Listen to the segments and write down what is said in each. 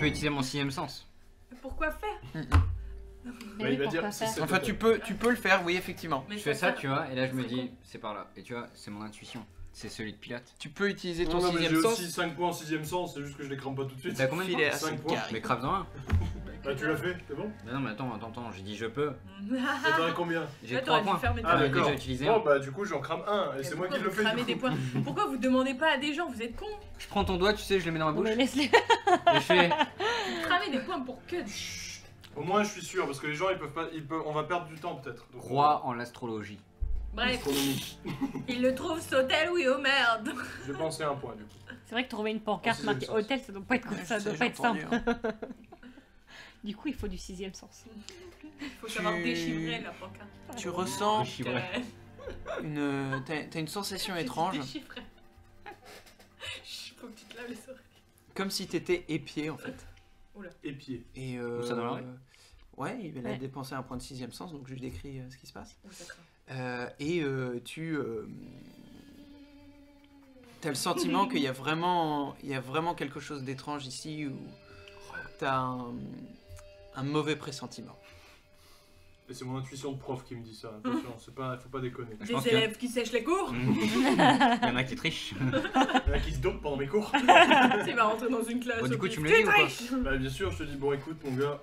utiliser mon sixième sens. Pourquoi faire? Bah, il va dire, pourquoi c'est faire ça. Enfin, tu peux le faire, oui, effectivement. Mais Je fais ça, sert- tu vois, et là je me c'est dis, con. c'est par là. Et tu vois, c'est mon intuition. C'est celui de Pilate. Tu peux utiliser ton Non, mais j'ai sixième sens. aussi 5 points en 6ème sens, c'est juste que je les crame pas tout de suite. T'as combien de Filer points à 5 ce points. carré. Mais crave dans un. Bah, tu l'as fait, c'est bon? Mais non, mais attends, j'ai dit je peux. Et t'en as combien? J'ai Ouais, 3 t'aurais dû points. fermer ta Ah, J'en ai d'accord. déjà utilisé Bon, un. bah, du coup, j'en crame un, et Mais c'est moi qui pourquoi le vous fais. cramez Du des coup. points? Pourquoi vous demandez pas à des gens? Vous êtes cons. Je prends ton doigt, tu sais, je le mets dans ma Non, bouche. mais laisse-les. Et je fais. Cramer des points pour que. Au moins, je suis sûr, parce que les gens, ils peuvent pas. On va perdre du temps, peut-être. Donc, Crois en l'astrologie. Bref, astronomie. il le trouve hôtel, oui, oh merde. J'ai pensé à un point, du coup. C'est vrai que trouver une pancarte En marquée sixième sens. hôtel, ça doit pas être, Ouais, ça je doit sais, pas j'ai être simple. entendu, hein. Du coup, il faut du sixième sens. Il faut savoir déchiffrer la pancarte. Tu ressens Déchiffrer. t'as une sensation J'ai dit étrange, déchiffrer. Faut que tu te laves les oreilles. comme si t'étais épié en fait. Épié. Et Où ça, dans la rue ouais, il a Ouais. dépensé un point de sixième sens, donc je lui décris ce qui se passe. Oh, ça craint. Et t'as le sentiment qu'il y a vraiment quelque chose d'étrange ici où t'as un mauvais pressentiment. Et c'est mon intuition de prof qui me dit ça, attention, c'est pas, faut pas déconner. Je pense Des élèves qui sèchent les cours. Il y en a qui trichent. Il y en a qui se dopent pendant mes cours. Il va rentrer dans une classe. Bon, du au coup, pif. tu me le dis ou pas triches. Bah, bien sûr, je te dis, bon, écoute, mon gars,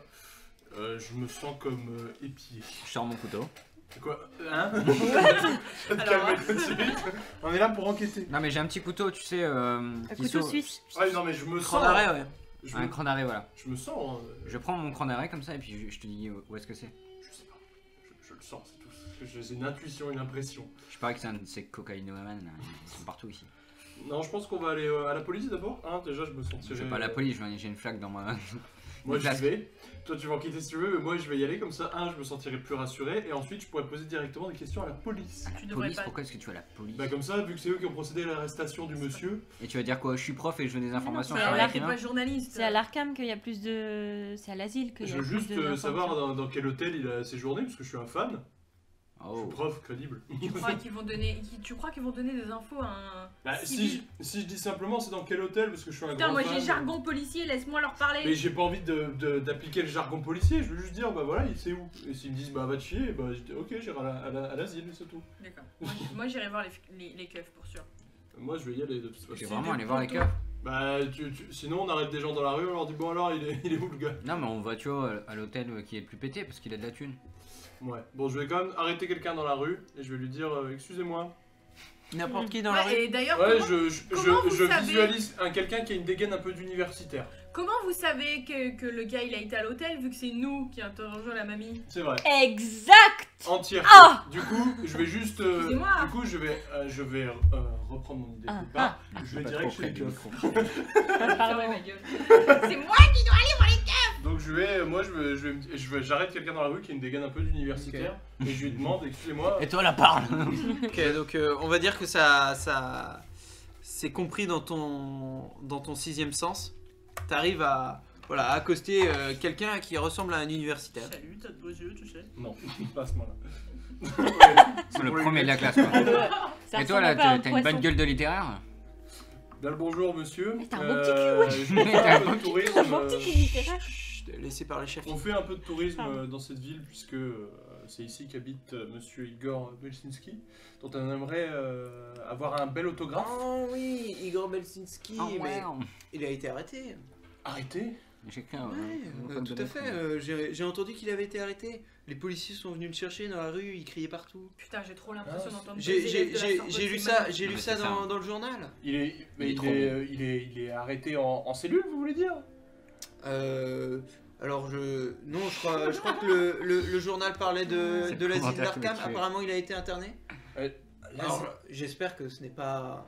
je me sens comme épié. Je sors mon couteau. C'est quoi? Hein? Je vais te Alors, calmer tout de suite. On est là pour enquêter. Non, mais j'ai un petit couteau, tu sais. Un qui couteau sauve- suisse. Ouais, non, mais je me Cran sens. d'arrêt, ouais. Je Un me, cran d'arrêt, voilà. je me sens. Je prends mon cran d'arrêt comme ça et puis je te dis où est-ce que c'est. Je sais pas. Je le sens, c'est tout. Parce que j'ai une intuition, une impression. Je parie que c'est un de ces cocaïnomans, là. Ils sont partout ici. Non, je pense qu'on va aller à la police d'abord. Hein, déjà, je me sentirais. Je vais pas à la police, j'ai une flaque dans ma. Moi, j'y Place. vais. Toi, tu vas enquêter si tu veux, mais moi, je vais y aller comme ça. Je me sentirai plus rassuré. Et ensuite, je pourrais poser directement des questions à la police. Tu devrais Police, pas. pourquoi est-ce que tu vas à la police? Bah, comme ça, vu que c'est eux qui ont procédé à l'arrestation du monsieur. Et tu vas dire quoi? Je suis prof et je veux des informations c'est sur à un la T'es écrivain. pas journaliste. C'est à l'Arkham qu'il y a plus de. C'est à l'asile qu'il y Je a veux plus juste de. savoir dans quel hôtel il a séjourné, parce que je suis un fan. Je Oh. suis prof, crédible. Tu crois qu'ils vont donner des infos à un. Bah, Civil. si je dis simplement c'est dans quel hôtel, parce que je suis un Putain, grand moi fan. j'ai jargon policier, laisse-moi leur parler. Mais j'ai pas envie d'appliquer le jargon policier, je veux juste dire, bah voilà, il sait où. Et s'ils me disent, bah va te chier, bah je dis, ok, j'irai à l'asile, c'est tout. D'accord. Moi j'irai voir les keufs pour sûr. Moi je vais y aller de toute façon. Je vais vraiment aller voir les keufs. Bah sinon on arrête des gens dans la rue, on leur dit, bon alors, il est où le gars? Non, mais on va, tu vois, à l'hôtel qui est le plus pété parce qu'il a de la thune. Ouais, bon je vais quand même arrêter quelqu'un dans la rue, et je vais lui dire, excusez-moi. N'importe qui dans la Ouais, rue. et d'ailleurs, Ouais, comment vous je savez visualise quelqu'un qui a une dégaine un peu d'universitaire. comment vous savez que le gars il a été à l'hôtel vu que c'est nous qui interrogeons la mamie? C'est vrai. Exact. Entière. Ah Du coup, je vais juste. Excusez-moi. Du coup, je vais reprendre mon idée de Ah, départ. Je vais Pas direct trop chez les près du keufs. micro. Pardon. Fermez ma gueule. C'est moi qui dois aller voir les keufs. Donc j'arrête quelqu'un dans la rue qui a une dégaine un peu d'universitaire et je lui demande, excusez-moi. Et toi, la parle. Ok, donc on va dire que ça c'est compris dans ton sixième sens. T'arrives à accoster quelqu'un qui ressemble à un universitaire. Salut, t'as de beaux yeux, tu sais. Non, pas à ce moment-là. C'est le premier de la classe, quoi. Ça Et toi, ressemble là, un peu à un t'as une bonne poisson. gueule de littéraire? Bien le bonjour, monsieur. Mais t'as un beau petit cul, ouais. Je vais faire un peu de tourisme. T'as un beau petit cul littéraire. Chut, laissé par les chefs. On fait un peu de tourisme Pardon. dans cette ville puisque c'est ici qu'habite monsieur Igor Belsinski, dont on aimerait avoir un bel autographe. Oh oui, Igor Belsinski, Oh, mais wow. il a été arrêté. Arrêtez. J'ai écrit un. Ouais, tout à fait. J'ai entendu qu'il avait été arrêté. Les policiers sont venus le chercher dans la rue, ils criaient partout. Putain, j'ai trop l'impression d'entendre. J'ai des élèves de la Sorbonne j'ai lu ce ça, matin. j'ai lu Mais ça c'est ça. dans le journal. Il est, mais Il est il trop est, il est arrêté en cellule, vous voulez dire? Alors non, je crois que le journal parlait de C'est le l'asile commentaire qui m'a d'Arkham. tué. Apparemment, il a été interné. Là, Alors, j'espère que ce n'est pas,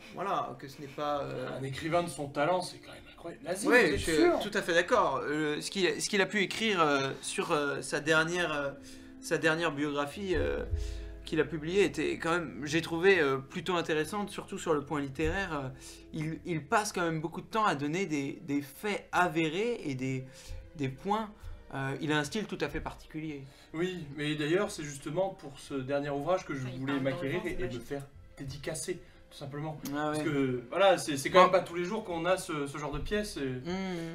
que ce n'est pas. un écrivain de son talent, c'est quand même incroyable. L'asile, Ouais, vous êtes je suis sûr? tout à fait d'accord. Ce qu'il a pu écrire sur sa dernière biographie qu'il a publiée était quand même, j'ai trouvé plutôt intéressante, surtout sur le point littéraire. Il passe quand même beaucoup de temps à donner des faits avérés et des points. Il a un style tout à fait particulier. Oui, mais d'ailleurs, c'est justement pour ce dernier ouvrage que je Ah, il voulais parle dans le m'acquérir vent, c'est et me magique. faire dédicacer tout simplement. Ah Parce ouais. que voilà, c'est quand même pas tous les jours qu'on a ce genre de pièces.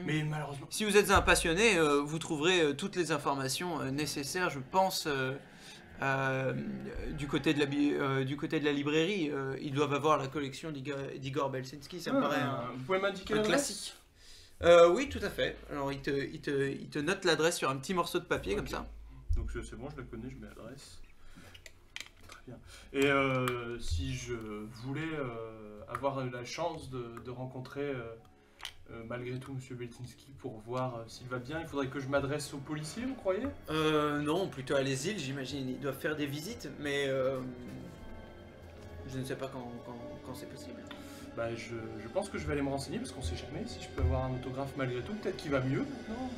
Mais malheureusement. Si vous êtes un passionné, vous trouverez toutes les informations nécessaires, je pense, du côté de la librairie. Ils doivent avoir la collection d'Igor Belsinski, ça me paraît Vous pouvez m'indiquer un l'adresse? classique. Oui, tout à fait. Alors, il te note l'adresse sur un petit morceau de papier, comme ça. Donc c'est bon, je la connais, je mets l'adresse. Très bien. Et si je voulais avoir la chance de rencontrer malgré tout Monsieur Belsinski pour voir s'il va bien, il faudrait que je m'adresse aux policiers, vous croyez? Non, plutôt à les îles, j'imagine. Ils doivent faire des visites, mais je ne sais pas quand c'est possible. Bah je pense que je vais aller me renseigner parce qu'on sait jamais si je peux avoir un autographe malgré tout. Peut-être qu'il va mieux maintenant.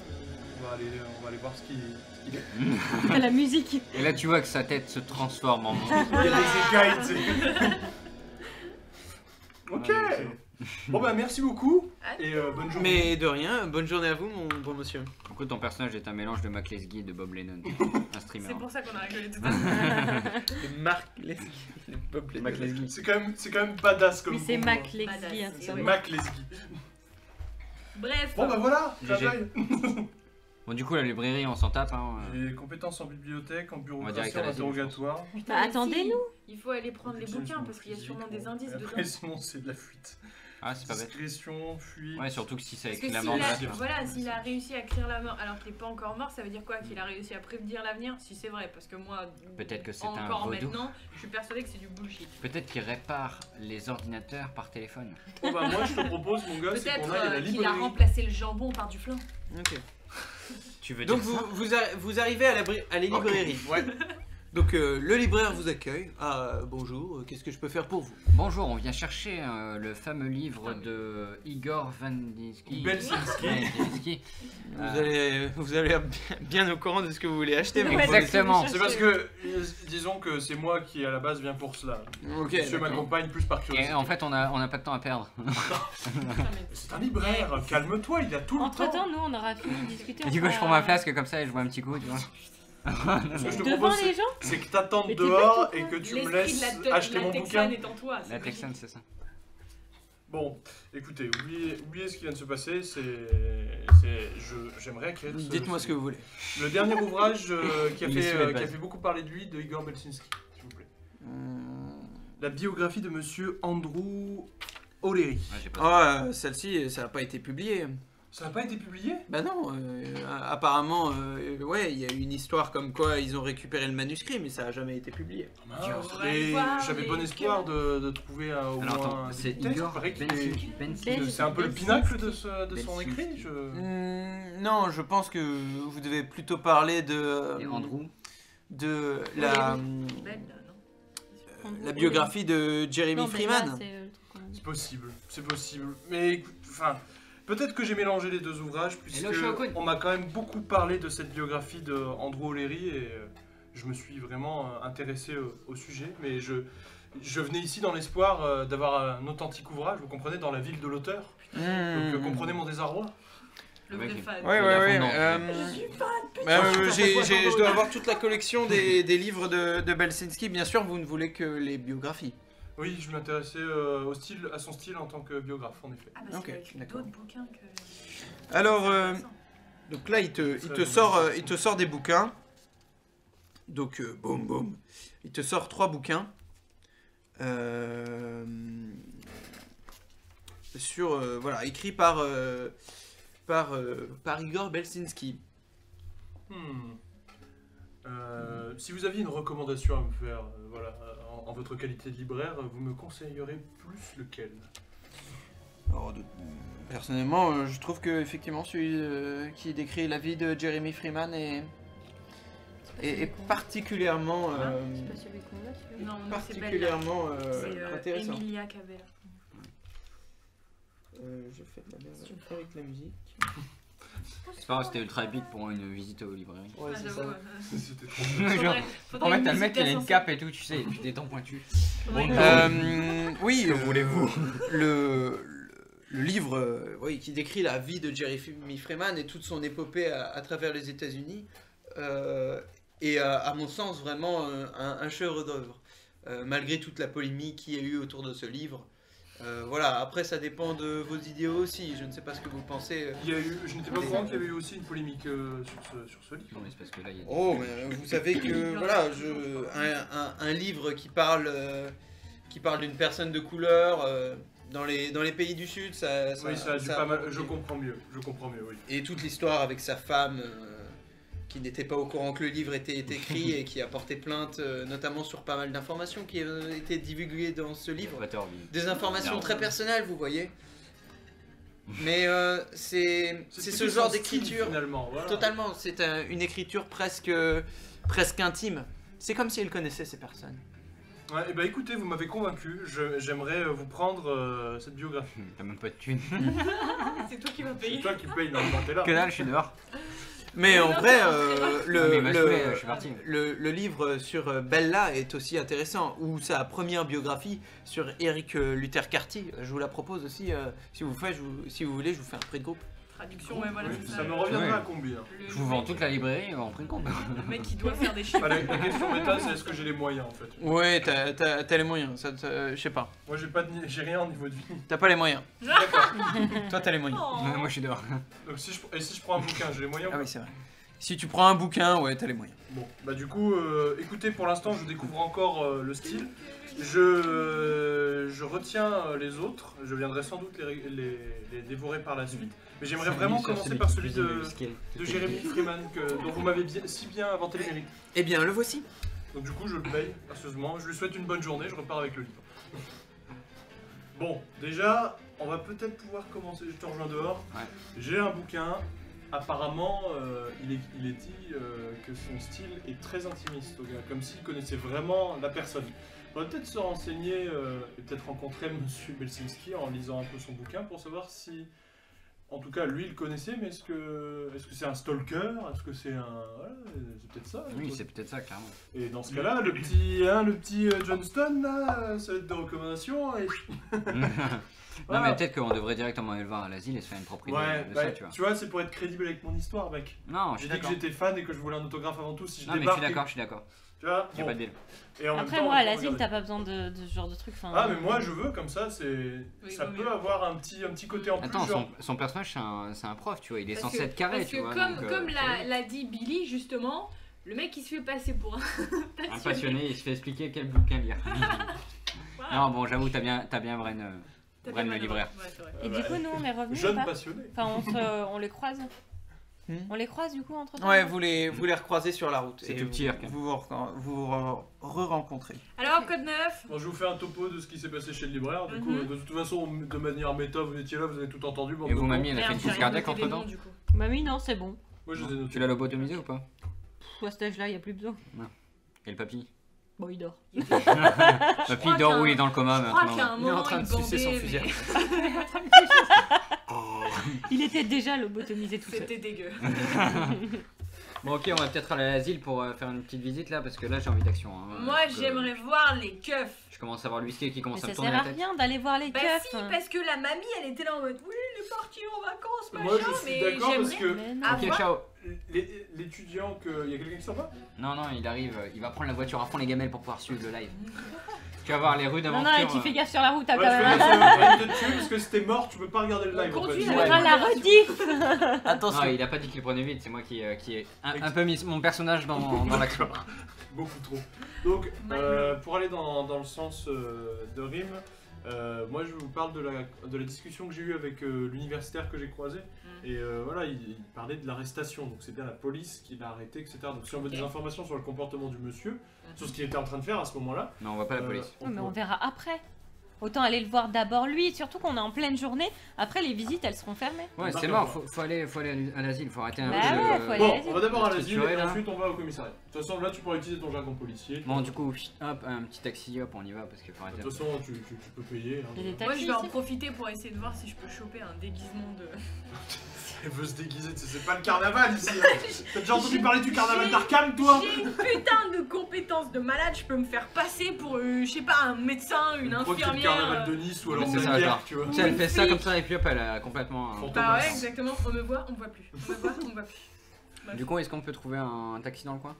On va aller voir ce qu'il est. À la musique. Et là, tu vois que sa tête se transforme en. Il y a des écailles, tu sais. Ok. Bon bah merci beaucoup et bonne journée. Mais de rien, bonne journée à vous, mon bon monsieur. Du coup, ton personnage est un mélange de Mac Lesguy et de Bob Lennon, un streamer. C'est pour ça qu'on a rigolé tout à l'heure. Marc Lesguy. Mac Lesguy. C'est quand même badass comme Oui, c'est combo. Mac Lexi. Badass, hein, c'est ça vrai. va. Mac Lesguy. Bref. Bon bah voilà, GG. travail. Bon, du coup, la librairie, on s'en tape. Hein. J'ai compétences en bibliothèque, en On va direct bureaucratie, à en l'asile, interrogatoire. Putain, Bah, mais attendez-nous. si, il faut aller prendre les Putain, bouquins je parce qu'il y a m'en sûrement physique, des indices et dedans. après sinon c'est de la fuite. Ah, c'est pas bête. Discrétion, fuite. Ouais, surtout que si ça Parce que écrit la s'il mort de la a, personne. voilà, s'il a réussi à écrire la mort alors qu'il n'est pas encore mort, ça veut dire quoi? Qu'il a réussi à prédire l'avenir? Si c'est vrai, parce que moi, Peut-être que c'est un encore vaudou. maintenant, je suis persuadée que c'est du bullshit. Peut-être qu'il répare les ordinateurs par téléphone. Bon bah moi je te propose mon gars, c'est qu'on Peut-être aille à la qu'il a librairie. remplacé le jambon par du flan. Ok. Tu veux Donc dire ça vous arrivez à la librairie. Ouais. Donc le libraire vous accueille. Ah bonjour, qu'est-ce que je peux faire pour vous? Bonjour, on vient chercher le fameux livre de Igor Vandinsky. Belsinski. Vous allez bien au courant de ce que vous voulez acheter. Ouais, mais Exactement. C'est parce que disons que c'est moi qui à la base viens pour cela. Ok. Monsieur d'accord. m'accompagne plus par curiosité. Et en fait, on a pas de temps à perdre. C'est un libraire, calme-toi, il a tout le Entre temps. temps, nous, on aura fini de discuter. Et du coup, je prends ma flasque comme ça et je bois un petit coup, tu vois. Ce que je te Devant propose, les gens? c'est que t'attendes Mais t'es dehors bête et ou que tu me L'esprit laisses de la acheter mon Texane bouquin. est en toi. La Texane, c'est ça. Bon, écoutez, oubliez ce qui vient de se passer, j'aimerais acquérir Dites-moi ce que vous voulez. Le dernier ouvrage qui a Il est sur les bases. fait beaucoup parler de lui, de Igor Belsinski, s'il vous plaît. La biographie de monsieur Andrew O'Leary. Ouais, j'ai pas Ah, celle-ci, ça n'a pas été publié. Ça n'a pas été publié? Bah non, apparemment, ouais, il y a eu une histoire comme quoi ils ont récupéré le manuscrit, mais ça a jamais été publié. On va aller Et voir j'avais les bon espoir de trouver au Alors moins attends, un c'est des textes. Igor Il paraît qu'il Belsinski. est- Belsinski. C'est un peu le pinacle de son Belsinski. écrit. Non, je pense que vous devez plutôt parler de Et Andrew. Belle, non? la biographie de Jeremy Non, mais Freeman. là, c'est le truc qu'on a dit. C'est possible. Mais écoute, enfin, peut-être que j'ai mélangé les deux ouvrages, puisque Hello, Shogun. on m'a quand même beaucoup parlé de cette biographie de Andrew O'Leary et je me suis vraiment intéressé au sujet. Mais je venais ici dans l'espoir d'avoir un authentique ouvrage, vous comprenez, dans la ville de l'auteur. Donc comprenez mon désarroi. Le Ouais, vrai qui- fan. Ouais, Il ouais, a ouais. fondant. Je suis fan. Je dois avoir toute la collection des livres de Belsinski. Bien sûr, vous ne voulez que les biographies. Oui, je m'intéressais à son style en tant que biographe, en effet. Ah bah Ok, c'est écrit d'accord. d'autres bouquins que... Alors, donc là, il te sort des bouquins. Donc, boum, boum. Il te sort 3 bouquins. Voilà, écrits par Igor Belsinski. Si vous aviez une recommandation à me faire, voilà, en votre qualité de libraire, vous me conseillerez plus lequel? Alors, personnellement, je trouve que effectivement celui qui décrit la vie de Jeremy Freeman est particulièrement, C'est pas celui qu'on a, celui-là. Non, non, c'est belle. particulièrement C'est intéressant. Emilia Cavella. Je fais de la merde avec la musique. C'est pas grave, c'était ultra épique pour une visite aux librairies. Ouais, Ah, c'est j'avoue, ça. C'était trop Genre, faudrait en fait, une t'as le musique mec qui a une d'ascenseur. cape et tout, tu sais, et puis des dents pointues. Faudrait une- Oui, Que voulez-vous le livre oui, qui décrit la vie de Jeremy Freeman et toute son épopée à travers les États-Unis est, à mon sens, vraiment un chef-d'œuvre. malgré toute la polémique qu'il y a eu autour de ce livre. Voilà, après ça dépend de vos idéaux aussi, je ne sais pas ce que vous pensez. Je n'étais pas au courant qu'il y avait eu aussi une polémique sur ce livre. Non, mais c'est parce que là, il y a des- Oh, mais vous savez que voilà, un livre qui parle d'une personne de couleur dans les pays du Sud, Oui, ça a dû pas mal. Je comprends mieux, oui. Et toute l'histoire avec sa femme qui n'était pas au courant que le livre était écrit et qui a porté plainte, notamment sur pas mal d'informations qui étaient divulguées dans ce livre. Des informations très personnelles, vous voyez. Mais c'est ce genre d'écriture. Finalement, voilà. Totalement, c'est une écriture presque intime. C'est comme si elle connaissait ces personnes. Ouais, et bah écoutez, vous m'avez convaincu. J'aimerais vous prendre cette biographie. T'as même pas de thunes. C'est toi qui vas C'est payer. toi qui paye, normalement, t'es là. Que dalle, je suis dehors. Mais en vrai, Non, mais il m'a saoulé, je suis parti. le livre sur Bella est aussi intéressant, ou sa première biographie sur Eric Luther Carty. Je vous la propose aussi, si vous voulez, je vous fais un prix de groupe. Traduction, ouais, voilà, Oui, c'est ça ça. me reviendra Ouais. à combien? Je vous vends toute la librairie en prix de compte. Le mec qui doit faire des chiffres. Ah, la question méta, c'est est-ce que j'ai les moyens en fait? Ouais, t'as les moyens, je sais pas. Moi j'ai rien au niveau de vie. T'as pas les moyens. D'accord. Toi, t'as les moyens. Oh. Ouais, moi, je suis dehors. Donc si je prends un bouquin, j'ai les moyens ou Ah pas? oui, c'est vrai. Si tu prends un bouquin, ouais, t'as les moyens. Bon, bah du coup, écoutez, pour l'instant, je découvre encore le style. Je retiens les autres. Je viendrai sans doute les dévorer par la suite. Mais j'aimerais vraiment commencer par celui de Jeremy Freeman, dont vous m'avez si bien inventé les mérites. Eh bien, le voici. Donc du coup, je le paye gracieusement. Je lui souhaite une bonne journée. Je repars avec le livre. Bon, déjà, on va peut-être pouvoir commencer. Je te rejoins dehors. Ouais. J'ai un bouquin. Apparemment, il est dit que son style est très intimiste, au gars, comme s'il connaissait vraiment la personne. On va peut-être se renseigner et peut-être rencontrer Monsieur Belsinski en lisant un peu son bouquin pour savoir si, en tout cas, lui il le connaissait, mais est-ce que c'est un stalker? Est-ce que c'est un... Voilà, c'est peut-être ça. Oui, c'est peut-être ça, clairement. Et dans ce cas-là, le petit Johnston, là, ça va être de recommandation. Et... Non, mais peut-être qu'on devrait directement aller le voir à l'asile et se faire une propre idée Ouais, de bah, ça, tu vois. tu vois, c'est pour être crédible avec mon histoire, mec. Non, je J'ai suis dit que d'accord. j'étais fan et que je voulais un autographe avant tout. Si je Non, mais je débarque, suis d'accord, je suis d'accord. tu vois, J'ai bon. pas de deal. Et en même Après, temps, moi, à on peut l'asile, regarder. t'as pas besoin de ce genre de truc. Ah, mais moi je veux comme ça, ça vaut peut mieux. avoir un petit côté en plus. Attends, genre... son personnage, c'est un prof, tu vois. Il est Parce censé que- être carré, parce tu que vois. comme, donc, comme c'est l'a dit Billy, justement, le mec il se fait passer pour un un passionné, il se fait expliquer quel bouquin lire. Voilà. Non, bon, j'avoue, t'as bien Bren, T'as Bren bien le libraire. ouais, c'est vrai. Et du coup, nous, on est revenus ou Jeune pas passionné. Enfin, on les croise. On les croise du coup entre temps. Ouais, vous les recroisez sur la route. C'est et tout petit, Herc. vous re-rencontrez. Alors, code 9. Bon, je vous fais un topo de ce qui s'est passé chez le libraire. Du coup, Mhm. de toute façon, de manière méta, vous étiez là, vous avez tout entendu. bande Et de vous, cons. mamie, elle a fait une Merde, crise j'ai cardiaque noté des entre temps noms, du coup. Bah oui, non, c'est bon. Moi, je les ai notés. Tu l'as lobotomisé ou pas? Pff, à cet âge-là, y a plus besoin. Et le papy? Bon, il dort. Papy crois dort qu'un- où il est dans le coma Je crois qu'à maintenant. un Il est en moment, train de il sucer son bandait, fusil. mais Il était déjà lobotomisé tout seul. c'était dégueu. Bon, ok, on va peut-être aller à l'asile pour faire une petite visite là, parce que là j'ai envie d'action. Hein. Moi, Donc, j'aimerais voir les keufs. Je commence à voir le whisky qui Mais commence à ça me tourner sert à la tête. rien d'aller voir les Bah keufs. si, parce que la mamie, elle était là en mode oui, il est parti en vacances, machin, Moi, je suis mais d'accord parce j'aimerais que Mais non. Ah, Ok, moi ciao. l'étudiant que. Y a quelqu'un qui sort pas? Non, non, il arrive, il va prendre la voiture à fond les gamelles pour pouvoir suivre le live. Tu vas voir les rues Non, d'aventure. non, et tu fais gaffe sur la route, t'as Ouais, quand je même. vais te tuer parce que si t'es mort, tu peux pas regarder le live. On en fait. conduit Ouais. avec Ah, la rediff. Attention. Non, il a pas dit qu'il prenait vite, c'est moi qui ai un peu mis mon personnage dans l'action. Beaucoup trop. Donc, Mal. pour aller dans le sens de Rim, moi je vous parle de la discussion que j'ai eue avec l'universitaire que j'ai croisé. Et voilà, il parlait de l'arrestation. Donc, c'est bien la police qui l'a arrêté, etc. Donc, si on veut des informations sur le comportement du monsieur, sur ce qu'il était en train de faire à ce moment-là. Non, on voit pas la police. on Oui, mais on peut- verra après. Autant aller le voir d'abord lui, surtout qu'on est en pleine journée. Après, les visites, elles seront fermées. Ouais, c'est mort, faut aller à l'asile, faut arrêter un Bah peu de- ouais, faut aller- Bon, on va d'abord à l'asile structuré, et là. ensuite on va au commissariat. De toute façon, là tu pourras utiliser ton jargon policier. Bon, du coup, hop, un petit taxi, hop, on y va parce qu'il faut De arrêter. toute façon, tu peux payer. hein. Il y a des Moi, taxis je vais en ici. profiter pour essayer de voir si je peux choper un déguisement de. Elle veut se déguiser, c'est pas le carnaval ici. Hein. T'as déjà entendu parler du carnaval d'Arkham, toi? J'ai une putain de compétence de malade, je peux me faire passer pour, je sais pas, un médecin, une Je crois que c'est le infirmière. carnaval de Nice ou alors Mais c'est c'est la ça, guerre, genre. tu vois. Tu sais, elle fait ça flic. comme ça et puis hop, elle a complètement. Fantôme. Bah ouais, exactement, on me voit plus. On me voit, on me voit plus. Du coup, est-ce qu'on peut trouver un taxi dans le coin?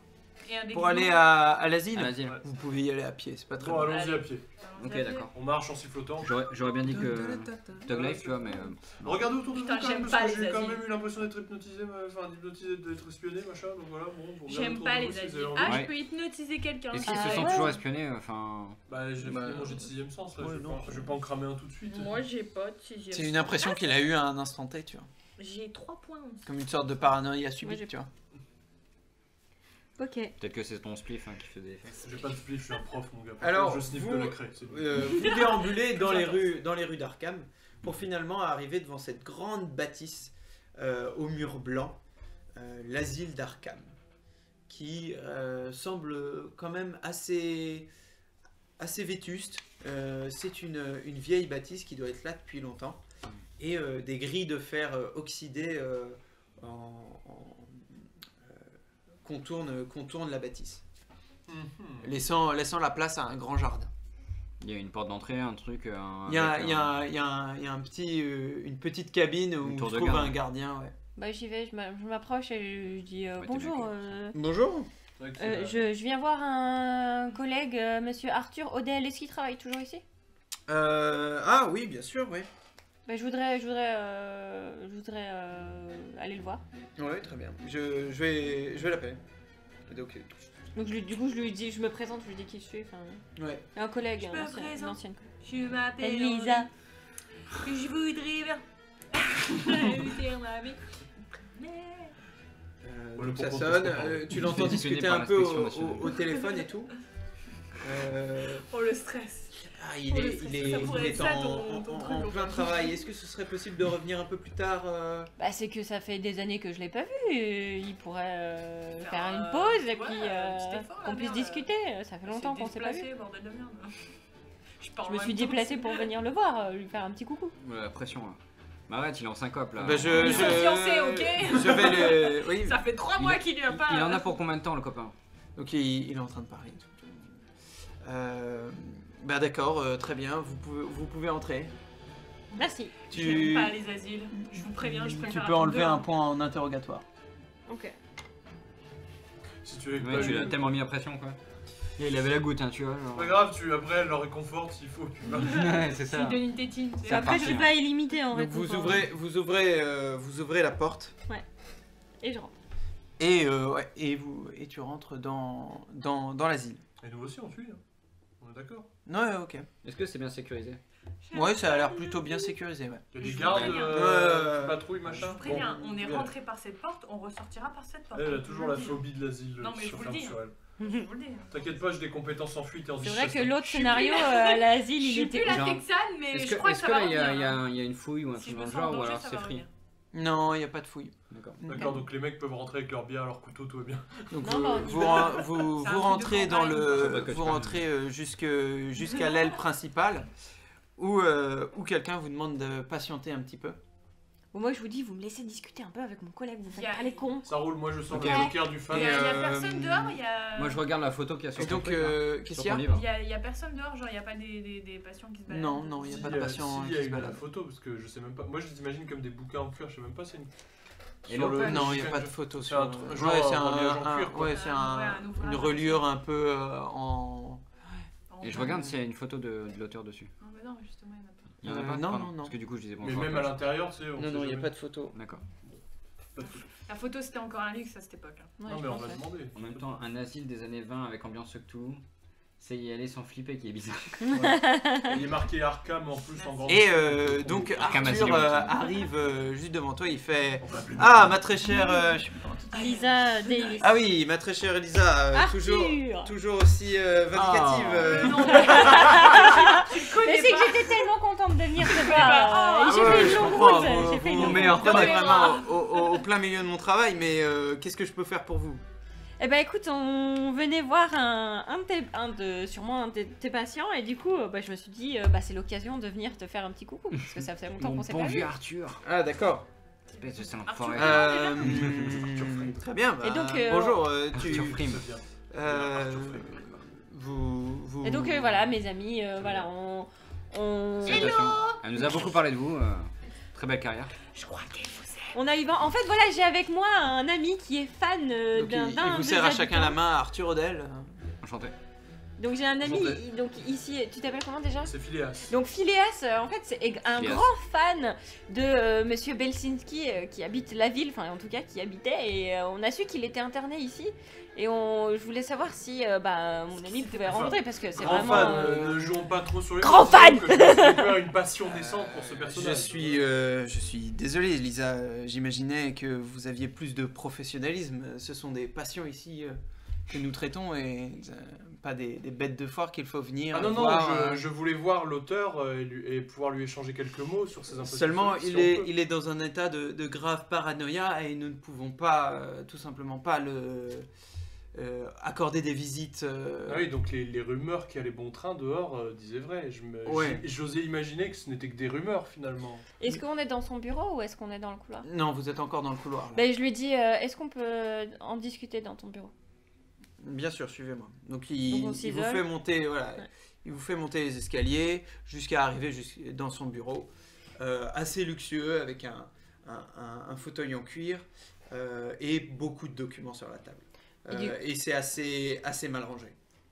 Et un Pour déguisement. aller à l'asile, À l'asile. Ouais. vous pouvez y aller à pied, c'est pas très Bon, loin. allons-y à pied. Ok, d'accord. On marche en sifflotant. J'aurais bien dit que Thug Life, tu vois, mais. Regardez autour de vous Putain, quand même, j'aime parce pas que les j'ai quand asiles. même eu l'impression d'être hypnotisé, enfin d'hypnotisé, d'être espionné, machin, donc voilà, bon. vous regardez J'aime autour pas de vous, les si vous asiles. avez envie. Ah, Ouais. je peux hypnotiser quelqu'un. Est-ce qu'ils Ah, se sentent ouais. toujours espionnés enfin... Bah, je l'ai Bah, fini mon jet de 6ème sens, là, ouais, non. je vais pas en cramer un tout de suite. Moi, j'ai pas de 6ème. C'est une impression qu'il a eu à un instant T, tu vois. J'ai 3 points. Comme une sorte de paranoïa Moi, subite, j'ai- tu vois. Ok. Peut-être que c'est ton spliff qui fait des effets. J'ai pas de spliff, je suis un prof, mon gars. Par Alors, contre, je sniffe vous- de la craie, c'est tout. Vous déambulez dans les rues d'Arkham pour finalement arriver devant cette grande bâtisse au mur blanc, l'asile d'Arkham, qui semble quand même assez vétuste. C'est une vieille bâtisse qui doit être là depuis longtemps et des grilles de fer oxydées contournent la bâtisse, laissant la place à un grand jardin. Il y a une porte d'entrée, un truc. Il y a une petite cabine où Une on tour de trouve garde. un gardien. Ouais. Bah j'y vais, je m'approche et je dis Ouais, t'es bonjour. bien Bonjour. C'est vrai que c'est Je viens voir un collègue, monsieur Arthur Odell. Est-ce qu'il travaille toujours ici? Ah oui, bien sûr, oui. Bah, je voudrais aller le voir. Ouais, très bien. Je vais l'appeler. Donc, Donc du coup je lui dis, je me présente, je lui dis qui je suis. Enfin, ouais. un collègue, Je me une présente. ancienne. Je m'appelle Elisa. Henri. Je voudrais bien. Faire ma vie. Voilà Donc ça pourquoi on sonne. peut se reparler. Tu l'entends Discipliné discuter par un peu l'inspection nationale. au téléphone et tout. Oh le stress. Ah, Oh, le stress, ça pourrait être ça, ton truc, en en plein fait. travail. Est-ce que ce serait possible de revenir un peu plus tard Bah c'est que ça fait des années que je l'ai pas vu. Il pourrait Faire, faire une pause et ouais, puis un petit effort, la qu'on puisse merde. discuter. Ça fait longtemps qu'on s'est pas vu. Déplacé, bordel de merde. Je Je me suis déplacée pour venir le voir, lui faire un petit coucou. La pression là. Mais arrête, il est en syncope là. Bah, Ils sont fiancés, ok. Je vais le. Oui. Ça fait 3 mois Il- qu'il vient pas. Il en a pour combien de temps le copain? Ok, il est en train de parler. Bah d'accord, très bien. Vous pouvez entrer. Merci. J'aime pas les asiles. Je vous préviens, je préfère. Tu peux attendre enlever dehors. un point en interrogatoire. Ok. Si tu veux Ouais, tu l'as tellement mis à pression quoi. Et il avait la goutte, hein, tu vois. Pas grave, après elle le réconforte s'il faut. Tu vas. Ouais, c'est Je ça. lui donne une tétine. tu sais. Ça Après je part, suis hein. pas illimitée en Donc fait. vous ouvrez la porte Et je rentre. et tu rentres dans l'asile. Et nous aussi on suit. Hein. On est d'accord. Ouais, ok. Est-ce que c'est bien sécurisé? Ouais, ça a l'air plutôt bien sécurisé, ouais. Il y a des Je gardes, préviens. qui patrouillent, Je machin. vous préviens, Bon, on est elle- rentré par cette porte, on ressortira par cette porte. Elle a Je toujours vous la le dis. phobie de l'asile Non, mais qui je vous se le referme dis. sur elle. Je vous le dis. T'inquiète pas, j'ai des compétences en fuite et en C'est vrai digestion. que l'autre Je suis scénario plus- à l'asile Je il suis était. plus la genre- Texane, mais Est-ce je que, crois que est-ce ça que va là il y, a- revenir, il y a hein. un- il y a une fouille ou un Si truc je dans me le sens en genre ou danger, alors ça c'est va free? revenir. Non, il n'y a pas de fouille. D'accord. D'accord, donc les mecs peuvent rentrer avec leur bière, leur couteau, tout va bien. Donc Non, bah, vous C'est un vous truc de rentrez dans campagne. Je sais pas que le tu vous parles. rentrez jusqu'à l'aile principale où quelqu'un vous demande de patienter un petit peu. Bon, moi je vous dis, vous me laissez discuter un peu avec mon collègue, vous faites Y a- pas les cons. Ça roule, moi je sors Ok. le joker du fan. Il y a euh, personne dehors, il y a. Moi je regarde la photo qu'il y a sur Et ton donc truc, là, qu'est-ce sur qu'il y ton a livre. Il y a personne dehors, genre il y a pas des patients qui se baladent. Non, non, il n'y a pas de patient Si, qui il y a se une balade. photo, parce que je sais même pas. Moi je les imagine comme des bouquins en cuir, je sais même pas, c'est une. Et sur l'open, Non, il n'y a bouquin pas que de je- photo C'est sur. un truc- genre Ouais, c'est un reliage en cuir, quoi. ouais, c'est un ouvrage. une reliure un peu en. Et je regarde s'il y a une photo de l'auteur dessus. Ah, bah non, justement, il y en a pas. Il y en a pas? Non, Pardon. non, non. Parce que du coup je disais bon. Mais je vois même pas. à l'intérieur, tu sais. on Non, sait non, il n'y a jamais. pas de photo. D'accord. Pas de photo. La photo c'était encore un luxe à cette époque. hein. Ouais, Non, je mais on pense, va ouais. demander. En même temps, un asile des années 20 avec ambiance Cthulhu, c'est y aller sans flipper qui est bizarre. Il est marqué Arkham en plus en grand. Et donc Arkham Arthur Asylum. arrive juste devant toi, il fait On va appeler Ah, ma très chère. Je sais plus comment tu dis. Lisa Davis. Ah oui, ma très chère Elisa, Arthur. toujours aussi vindicative. Ah. Non, tu le Mais connais c'est que pas. j'étais tellement contente de venir te pas. voir. J'ai Ouais, fait une je longue comprends, route. J'ai fait une vous longue me route. reprenez Non, mais vraiment au plein milieu de mon travail, mais qu'est-ce que je peux faire pour vous? Eh ben écoute, on venait voir sûrement un de tes patients et du coup, bah, je me suis dit, bah, c'est l'occasion de venir te faire un petit coucou parce que ça fait longtemps Mon qu'on s'est bon pas vieux vu. Arthur. Ah d'accord. Espèce de sale Arthur. enfoiré. Très bien. Bah, Et donc, bonjour. Arthur Frime. C'est bien. euh, vous. Et donc voilà, mes amis, voilà, on... Salutations. Elle nous a beaucoup parlé de vous. Très belle carrière. Je crois qu'elle vous aime. On a eu... En fait, voilà, j'ai avec moi un ami qui est fan Donc, d'un il des vous serre à chacun la habitants. main, Arthur Odell. Enchanté. Donc j'ai un ami, Enchanté. donc ici, tu t'appelles comment déjà? C'est Phileas. Donc Phileas, en fait, c'est un Phileas. grand fan de Monsieur Belsinski qui habite la ville, enfin en tout cas qui habitait, et on a su qu'il était interné ici. Et je voulais savoir si mon ami pouvait rencontrer parce que c'est Grand vraiment. fan, ne jouons pas trop sur les Grand mots, fan disons que je découvre une passion naissante pour ce personnage. Je suis désolé, Lisa. J'imaginais que vous aviez plus de professionnalisme. Ce sont des passions ici que nous traitons et pas des bêtes de foire qu'il faut venir Ah non, voir. non, je voulais voir l'auteur et pouvoir lui échanger quelques mots sur ses impressions. Seulement, si il on est, peut. il est dans un état de grave paranoïa et nous ne pouvons pas, tout simplement pas le accorder des visites. Ah oui, donc les rumeurs qui allaient bon train dehors disaient vrai. Ouais. J'osais imaginer que ce n'était que des rumeurs finalement. Est-ce qu'on est dans son bureau ou est-ce qu'on est dans le couloir? Non, vous êtes encore dans le couloir. là. Ben, je lui dis, est-ce qu'on peut en discuter dans ton bureau? Bien sûr, suivez-moi. Donc Donc, on il vous s'isole. fait monter, voilà, Ouais. il vous fait monter les escaliers jusqu'à arriver dans son bureau, assez luxueux avec un fauteuil en cuir et beaucoup de documents sur la table. Et c'est assez mal rangé.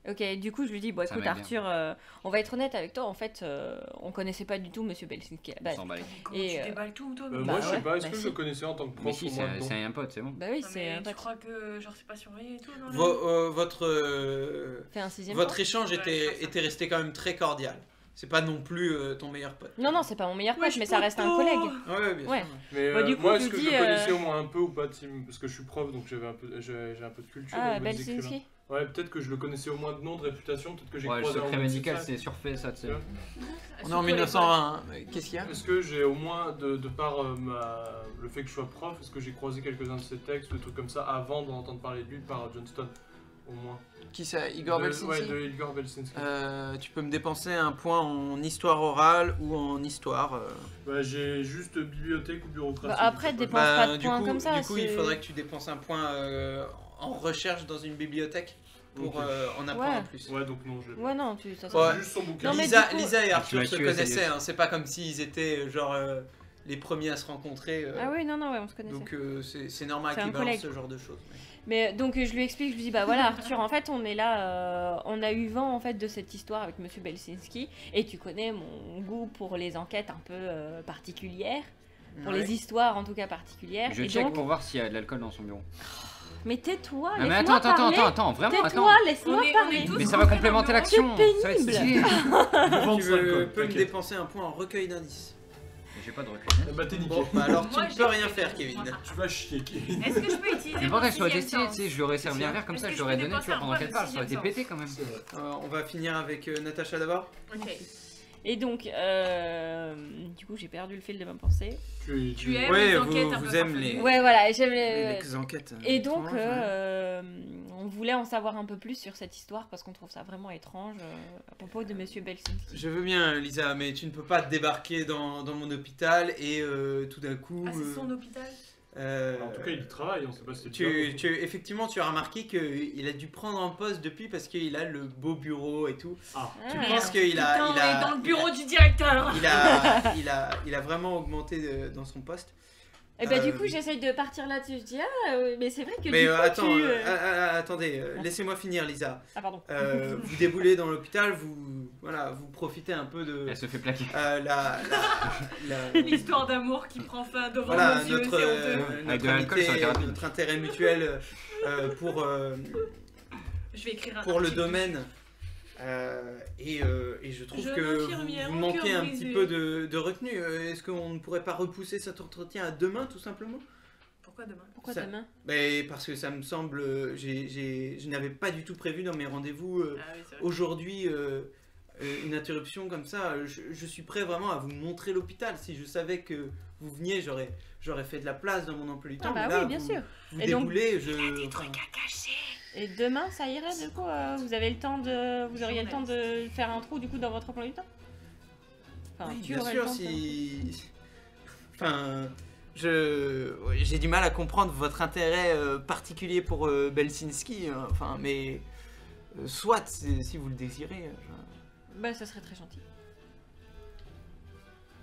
Ok, du coup, je lui dis, bon, Ça écoute, va bien. Arthur, on va être honnête avec toi, en fait, on connaissait pas du tout Monsieur Belsinski. Bah, On s'en bat les- Comment Et, tu déballes tout, toi? Moi, je sais ouais, pas, est-ce bah que je si. le connaissais en tant que prof Mais si, au moins de nom c'est un pote, c'est bon. bah oui, Non, c'est mais un tu pote. crois que genre c'est pas surveillé et tout dans le... Fait un sixième Votre pote. échange Ouais, je crois ça. était resté quand même très cordial. C'est pas non plus ton meilleur pote. Non, non, c'est pas mon meilleur pote, Wesh, mais ça reste un poto collègue. Ouais, bien Ouais. sûr. Mais Bah, du coup, moi, je est-ce que lui je dis, le connaissais au moins un peu ou pas, Tim? Parce que je suis prof, donc j'ai un peu de culture. Ah, au niveau des écrivains. Belsinski. Ouais, peut-être que je le connaissais au moins de nom, de réputation, peut-être que j'ai Ouais, le croisé en secret mode médical, site, c'est surfait, ça, tu sais. tu vois. On est en 1901. Qu'est-ce qu'il y a Est-ce que j'ai au moins, de par le fait que je sois prof, est-ce que j'ai croisé quelques-uns de ses textes ou des trucs comme ça avant d'en entendre parler de lui par Johnston? Au moins. Qui ça Igor De- Belsinski Ouais, de Igor Belsinski. Tu peux me dépenser un point en histoire orale ou en histoire. Bah, j'ai juste bibliothèque ou bureaucratie. Bah, après, je sais dépense pas. pas de points comme ça, Du coup, il c'est- faudrait que tu dépenses un point en recherche dans une bibliothèque pour Ok. en apprendre Ouais. plus. Ouais, donc non, je l'ai Ouais, non, tu ça, Ouais. ça- pas. Juste son bouquin. Non, mais Lisa, du coup- Lisa et tu Arthur m'as se tué, connaissaient, Salius. hein, c'est pas comme s'ils étaient genre les premiers à se rencontrer. Ah oui, non, non, ouais, on se connaissait. Donc c'est normal C'est un qu'ils balancent collègue. ce genre de choses. Mais donc je lui explique, je lui dis bah voilà Arthur, en fait on est là, on a eu vent en fait de cette histoire avec Monsieur Belsinski et tu connais mon goût pour les enquêtes un peu particulières, pour Ouais. les histoires en tout cas particulières. Je et check donc, pour voir s'il y a de l'alcool dans son bureau. mais tais-toi, Ah, mais laisse-moi parler. attends, vraiment, attends. Tais-toi, laisse-moi On est parler. tous Mais ça va complémenter l'action. C'est Ça va être pénible. stylé. Tu peux me dépenser un point en recueil d'indices. Mais j'ai pas de recul. Eh bah, t'es niqué. Bon, bah alors tu Moi, ne j'ai peux rien fait faire, des Kevin. points. Tu vas chier, Kevin. Est-ce que je peux utiliser Mais pourtant, mon ça aurait été sixième stylé, tu sens? sais, je lui aurais servi un verre comme Est-ce ça, que je je l'aurais peux donné, tu vois, dépenser pendant un qu'elle point parle, ça aurait été de pété quand même. On va finir avec Natacha d'abord. Ok. Et donc du coup j'ai perdu le fil de ma pensée. Tu aimes Ouais, les vous- enquêtes un vous peu aimez farfelues. les- Ouais voilà, j'aime les- Les enquêtes. Et donc, étranges, ouais. on voulait en savoir un peu plus sur cette histoire parce qu'on trouve ça vraiment étrange à propos de Monsieur Belsinski. Je veux bien, Lisa, mais tu ne peux pas débarquer dans mon hôpital et tout d'un coup. Ah, c'est son hôpital? En tout cas, il y travaille, on sait pas si c'est Effectivement, tu as remarqué qu'il a dû prendre un poste depuis parce qu'il a le beau bureau et tout. Tu Ah. penses qu'il a, Putain, il on est a, dans le bureau du directeur. il a vraiment augmenté dans son poste. Et bah du Euh, coup j'essaye de partir là-dessus, je dis ah mais c'est vrai que Mais du coup attends, tu... attendez, laissez-moi finir, Lisa. Ah pardon. Vous déboulez dans l'hôpital, vous profitez un peu de Elle se fait plaquer. L'histoire d'amour qui prend fin devant voilà, nos yeux, notre, c'est honteux. Avec notre de l'alcool, ça aurait été amitié, rapide. notre intérêt mutuel pour Je vais écrire un le article domaine. Et je trouve Je que m'affirmière vous au manquez cœur un brisé. petit peu de retenue. Est-ce qu'on ne pourrait pas repousser cet entretien à demain, tout simplement? Pourquoi demain? Pourquoi ça- demain? Parce que ça me semble, je n'avais pas du tout prévu dans mes rendez-vous Ah oui, c'est vrai. aujourd'hui une interruption comme ça. Je suis prêt vraiment à vous montrer l'hôpital. Si je savais que vous veniez, j'aurais fait de la place dans mon emploi du temps. Ah bah mais là, oui bien vous, sûr. Vous Et donc- déboulez, Des trucs à cacher. Et demain ça irait du coup vous avez le temps de... Vous auriez le temps de faire un trou du coup dans votre emploi du temps? Enfin Oui, tu bien aurais sûr, le temps de faire- si. Enfin, j'ai du mal à comprendre votre intérêt particulier pour Belsinski. Hein. Enfin, mais soit si vous le désirez. Bah ça serait très gentil.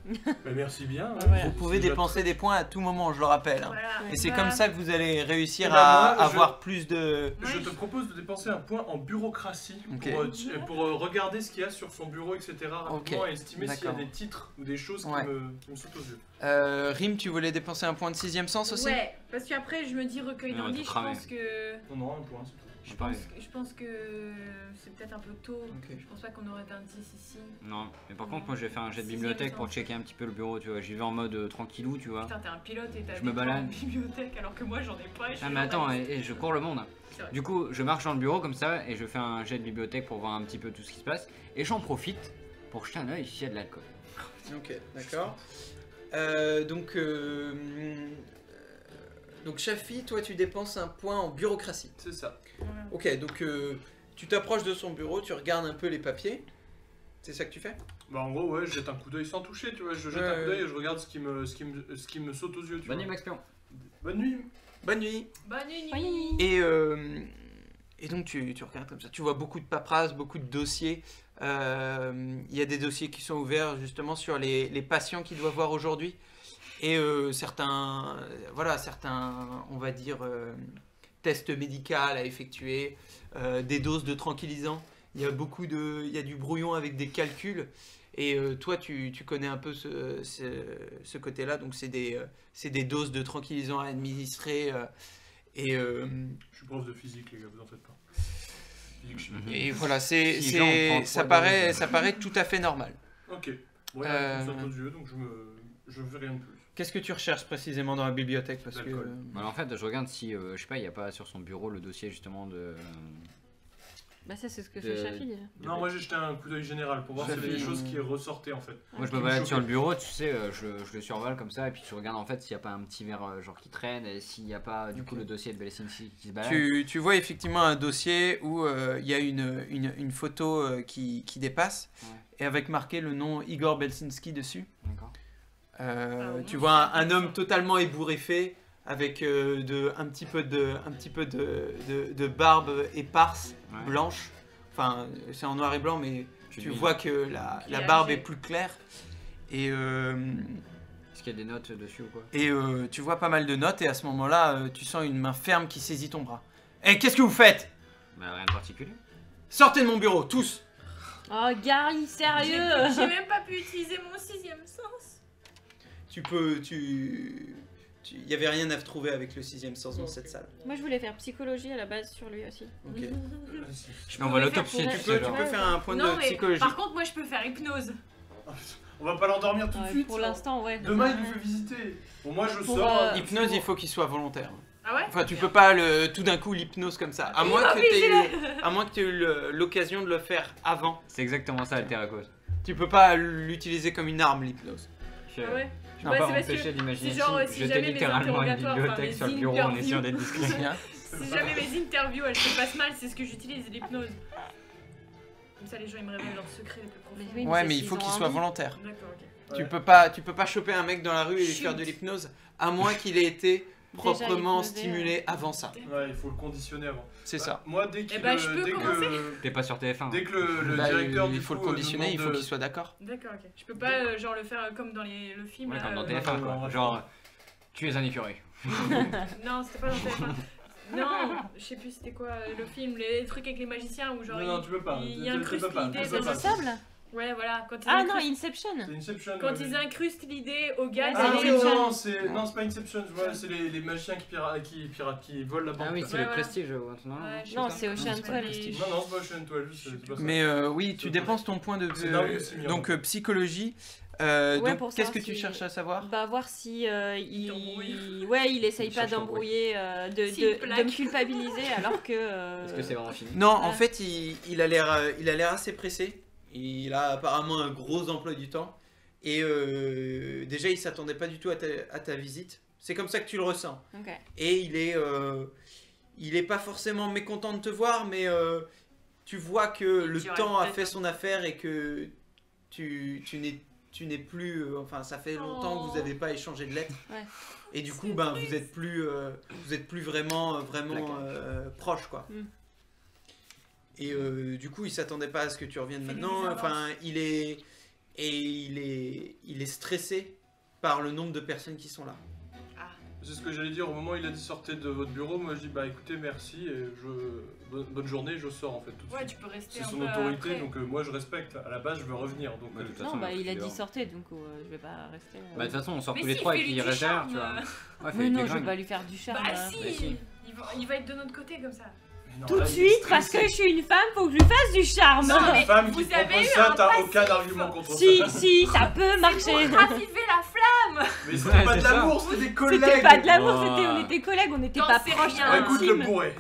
Mais merci bien. ouais. Voilà. Vous pouvez C'est déjà dépenser des points à tout moment, je le rappelle. Hein. Voilà. Et c'est Bah, comme ça que vous allez réussir Eh ben, à moi, avoir plus de... Je te propose de dépenser un point en bureaucratie Ok. pour regarder ce qu'il y a sur son bureau, etc. rapidement et estimer s'il y a d'accord. des titres ou des choses Ouais. qui me sautent aux yeux. Rim, tu voulais dépenser un point de 6ème sens aussi? Ouais, parce qu'après je me dis recueil Non, d'indices, t'es je cramé. pense que. Non, un point, c'est tout. Je pense que c'est peut-être un peu tôt. Ok. Je pense pas qu'on aurait d'indices ici. Non, mais par contre, moi je vais faire un jet de Sixième bibliothèque sens. pour checker un petit peu le bureau, tu vois. J'y vais en mode tranquillou, tu vois. Putain, t'es un pilote et t'as Je des me points balade. en bibliothèque alors que moi j'en ai pas. Et je Ah, suis mais attends, journaliste. et je cours le monde. C'est vrai. Du coup, je marche dans le bureau comme ça et je fais un jet de bibliothèque pour voir un petit peu tout ce qui se passe. Et j'en profite pour jeter un œil s'il y a de l'alcool. Ok, d'accord. Donc Shafi, toi tu dépenses un point en bureaucratie. C'est ça. Voilà. Ok, donc tu t'approches de son bureau, tu regardes un peu les papiers. C'est ça que tu fais? Bah en gros, ouais, je jette un coup d'œil sans toucher, tu vois. Je jette un coup d'œil et je regarde ce qui me saute aux yeux, tu Bonne vois. nuit, Max Pion. Bonne nuit. Bonne nuit. Bonne nuit. Oui. Et donc tu regardes comme ça, tu vois beaucoup de paperasse, beaucoup de dossiers. Il y a des dossiers qui sont ouverts justement sur les patients qu'ils doivent voir aujourd'hui. Et certains, on va dire, tests médicaux à effectuer, des doses de tranquillisants. Il y a du brouillon avec des calculs. Et toi, tu connais un peu ce côté-là. Donc c'est des doses de tranquillisants à administrer. Je suis prof de physique, les gars, vous en faites pas. Physique, chimie. Et voilà, Si Jean prend ça trois paraît tout à fait normal. Ok. Bon, il y a un truc sur aux yeux, donc je fais rien de plus. Qu'est-ce que tu recherches précisément dans la bibliothèque? Parce que L'alcool. Alors en fait, je regarde si, je sais pas, il n'y a pas sur son bureau le dossier justement de. Bah ça c'est ce que fait Shafi déjà. Non, moi j'ai jeté un coup d'œil général pour voir s'il y avait des choses qui ressortaient en fait. Moi je Ok. me balade sur le bureau, tu sais, je le survole comme ça et puis je regarde en fait s'il n'y a pas un petit verre genre qui traîne et s'il n'y a pas du coup Ok. le dossier de Belsinski qui se balade. tu vois effectivement un dossier où il y a une photo qui dépasse Ouais. et avec marqué le nom Igor Belsinski dessus. D'accord. Tu vois un homme totalement ébouriffé avec un petit peu de barbe éparse, Ouais. blanche. Enfin, c'est en noir et blanc, mais tu dis, vois que la Qui est barbe âgé. est plus claire. Et, Est-ce qu'il y a des notes dessus ou quoi? tu vois pas mal de notes, et à ce moment-là, tu sens une main ferme qui saisit ton bras. Eh, qu'est-ce que vous faites? Bah rien de particulier. Sortez de mon bureau, tous! Oh Gary, J'ai sérieux? j'ai même pas pu utiliser mon sixième sens. Il n'y avait rien à trouver avec le 6ème sens dans cette salle. Moi je voulais faire psychologie à la base sur lui aussi. Ok. Mais on pouvais va faire l'autopsier, pour- tu Tu sais, peux, tu genre. peux faire un point Non, de mais psychologie. par contre, moi je peux faire hypnose. On va pas l'endormir tout de Ouais, suite. pour ça. l'instant, ouais. Demain, il nous fait visiter. Bon, moi je Pour, sors. Hypnose, il faut qu'il soit volontaire. Ah ouais? Enfin, tu peux pas tout d'un coup l'hypnose comme ça. À moins que tu aies eu l'occasion de le faire avant. C'est exactement ça, Alteracos. Tu peux pas l'utiliser comme une arme, l'hypnose. Ah ouais? Je peux Ouais, pas c'est parce m'empêcher que d'imaginer si genre, si si j'étais jamais mes littéralement une interrogatoires, bibliothèque enfin, sur le mes bureau en interviews- essayant d'être discret. Si jamais mes interviews elles se passent mal, c'est ce que j'utilise, l'hypnose. Comme ça, les gens ils me révèlent leurs secrets les plus profonds. Mais oui, Ouais, c'est mais il s'ils faut ont qu'il soit envie. volontaire. D'accord, ok. Ouais. Tu peux pas choper un mec dans la rue et lui Chut. faire de l'hypnose, à moins qu'il ait été proprement hypnosé, stimulé avant ça. Ouais, il faut le conditionner avant. C'est ça. Moi, dès qu'il, bah, je peux dès commencer. que, T'es pas sur TF1. dès que le Bah, directeur il du faut le coup, conditionner, nous il faut demande qu'il soit d'accord. D'accord, ok. Je peux pas genre le faire comme dans le film. Ouais, là, comme dans euh, TF1 non, quoi. non, Genre, tu es un écureuil. Non, c'était pas dans TF1. Non, je sais plus c'était quoi le film, les trucs avec les magiciens où genre Non, tu peux pas. ils Tu incrustent peux pas. l'idée Tu peux dans pas. un Sable? Ouais, voilà. Quand ils Ah non, incrustent, Inception. C'est Inception. quand ouais. ils incrustent l'idée au gars, Ouais, Ah c'est oui, Inception. non, c'est pas Inception, je vois, c'est les magiciens qui volent la banque. Ah oui, quoi. c'est Ouais, le voilà. prestige ou un truc. Ouais, Non, ça. c'est Ocean c'est 12. pas les- Non, non, c'est pas Ocean 12, c'est pas ça. Mais oui, tu dépenses ton point de C'est Dario Simeone. donc psychologie. Ouais, Donc pour qu'est-ce savoir que tu si- cherches à savoir? Bah voir si t'embrouille. ouais, il essaye Il pas cherche à d'embrouiller, S'il de plaque. me culpabiliser alors que. Est-ce que c'est vraiment fini? Non, en Ouais. fait, il a l'air assez pressé. Il a apparemment un gros emploi du temps. Et déjà, il s'attendait pas du tout à ta visite. C'est comme ça que tu le ressens. Ok. Et il est pas forcément mécontent de te voir, mais tu vois que le dirait temps a peut-être fait un- son affaire et que tu n'es plus. Enfin, ça fait longtemps que vous Oh. n'avez pas échangé de lettres. Ouais. Et du coup, ben, vous êtes plus vraiment proches, quoi. Mm. Et du coup, il s'attendait pas à ce que tu reviennes Fais maintenant. des Enfin, il est et il est stressé par le nombre de personnes qui sont là. C'est ce que j'allais dire au moment où il a dit sortez de votre bureau. Moi je dis bah écoutez merci et bonne journée, je sors en fait tout de Ouais, suite. tu peux rester C'est un son peu autorité après. donc moi je respecte. À la base je veux revenir donc. Ouais, de toute Non, façon, bah il a dit dehors. sortez, donc je vais pas rester. Bah, de toute façon, on sort Mais tous les si, trois et fais-lui puis il du réserve, charme. tu vois. Ouais, Mais fais non, des je vais gringues. pas lui faire du charme. Bah hein. si, Mais si. Il va être de notre côté comme ça. Mais non, Tout là, de il est suite, parce que stressé. je suis une femme, faut que je lui fasse du charme. Non, Une mais femme vous qui avez propose eu ça, un t'as aucun passif. argument contre Si, ça. si, ça peut marcher. Pour raviver la flamme. Mais c'était Ouais, pas c'est de ça. l'amour, c'était des collègues. C'était pas de l'amour, Oh. on était collègues, on n'était T'en pas sais proches. rien. Ouais, écoute le intimes. bourré.